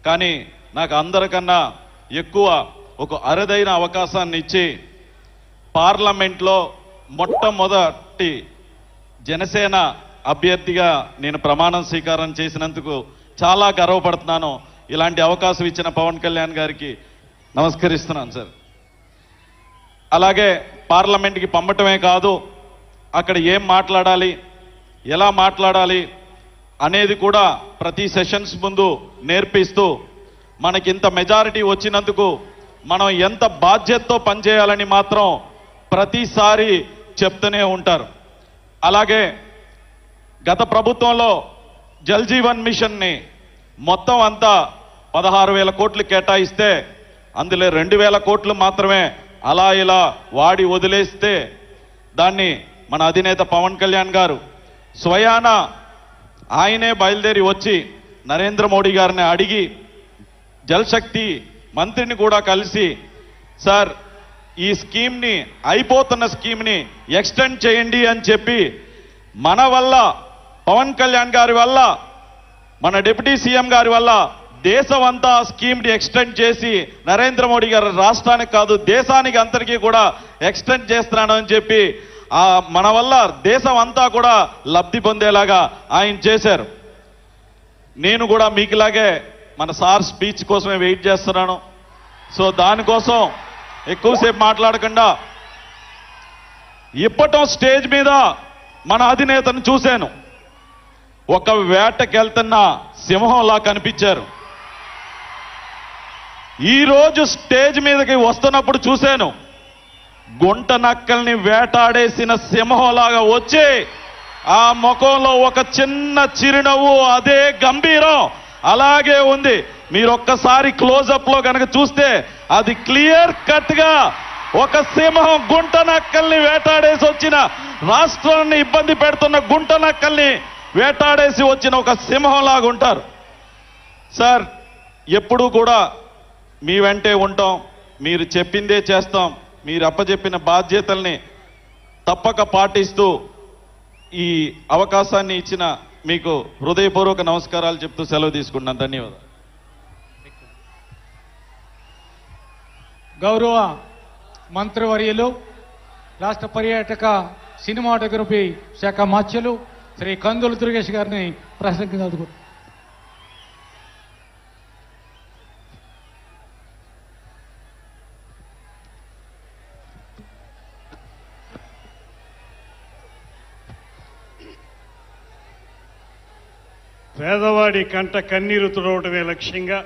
కానీ నాకు అందరికన్నా ఎక్కువ ఒక అరుదైన అవకాశాన్ని ఇచ్చి పార్లమెంట్లో మొట్టమొదటి జనసేన అభ్యర్థిగా నేను ప్రమాణం స్వీకారం చేసినందుకు చాలా గర్వపడుతున్నాను. ఇలాంటి అవకాశం ఇచ్చిన పవన్ కళ్యాణ్ గారికి నమస్కరిస్తున్నాను సార్. అలాగే పార్లమెంట్కి పంపటమే కాదు, అక్కడ ఏం మాట్లాడాలి, ఎలా మాట్లాడాలి అనేది కూడా ప్రతి సెషన్స్ ముందు నేర్పిస్తూ మనకింత మెజారిటీ వచ్చినందుకు మనం ఎంత బాధ్యతతో పనిచేయాలని మాత్రం ప్రతిసారి చెప్తూనే ఉంటారు. అలాగే గత ప్రభుత్వంలో జల్ జీవన్ మిషన్ని మొత్తం అంతా 16,000 కోట్లు కేటాయిస్తే అందులో 2,000 కోట్లు మాత్రమే అలా ఇలా వాడి వదిలేస్తే దాన్ని మన అధినేత పవన్ కళ్యాణ్ గారు స్వయాన ఆయనే బయలుదేరి వచ్చి నరేంద్ర మోడీ గారిని అడిగి జలశక్తి మంత్రిని కూడా కలిసి సార్ ఈ స్కీమ్ని అయిపోతున్న స్కీమ్ని ఎక్స్టెండ్ చేయండి అని చెప్పి మన వల్ల పవన్ కళ్యాణ్ గారి వల్ల మన డిప్యూటీ సీఎం గారి వల్ల దేశం అంతా స్కీమ్ని ఎక్స్టెండ్ చేసి నరేంద్ర మోడీ గారు రాష్ట్రానికి కాదు దేశానికి అందరికీ కూడా ఎక్స్టెండ్ చేస్తున్నాను అని చెప్పి మన వల్ల దేశం అంతా కూడా లబ్ధి పొందేలాగా ఆయన చేశారు. నేను కూడా మీకులాగే మన సార్ స్పీచ్ కోసమే వెయిట్ చేస్తున్నాను. సో దానికోసం ఎక్కువసేపు మాట్లాడకుండా ఇప్పటం స్టేజ్ మీద మన అధినేతను చూశాను. ఒక వేటకెళ్తున్న సింహంలా కనిపించారు. ఈరోజు స్టేజ్ మీదకి వస్తున్నప్పుడు చూశాను, గుంట నక్కల్ని వేటాడేసిన సింహంలాగా వచ్చి ఆ ముఖంలో ఒక చిన్న చిరునవ్వు, అదే గంభీరం అలాగే ఉంది. మీరు ఒక్కసారి క్లోజప్ లో కనుక చూస్తే అది క్లియర్ కట్ గా ఒక సింహం గుంట నక్కల్ని వేటాడేసి వచ్చిన, రాష్ట్రాన్ని ఇబ్బంది పెడుతున్న గుంట నక్కల్ని వేటాడేసి వచ్చిన ఒక సింహంలాగా ఉంటారు. సార్ ఎప్పుడూ కూడా మీ వెంటే ఉంటాం, మీరు చెప్పిందే చేస్తాం, మీరు అప్పచెప్పిన బాధ్యతల్ని తప్పక పాటిస్తూ ఈ అవకాశాన్ని ఇచ్చిన మీకు హృదయపూర్వక నమస్కారాలు చెప్తూ సెలవు తీసుకుంటున్నాను. ధన్యవాదాలు. గౌరవ మంత్రివర్యులు, రాష్ట్ర పర్యాటక సినిమాటోగ్రఫీ శాఖ మాత్యులు శ్రీ కందుల దుర్గేష్ గారిని ప్రసంగించారు. పేదవాడి కంట కన్నీరు తుడవటమే లక్ష్యంగా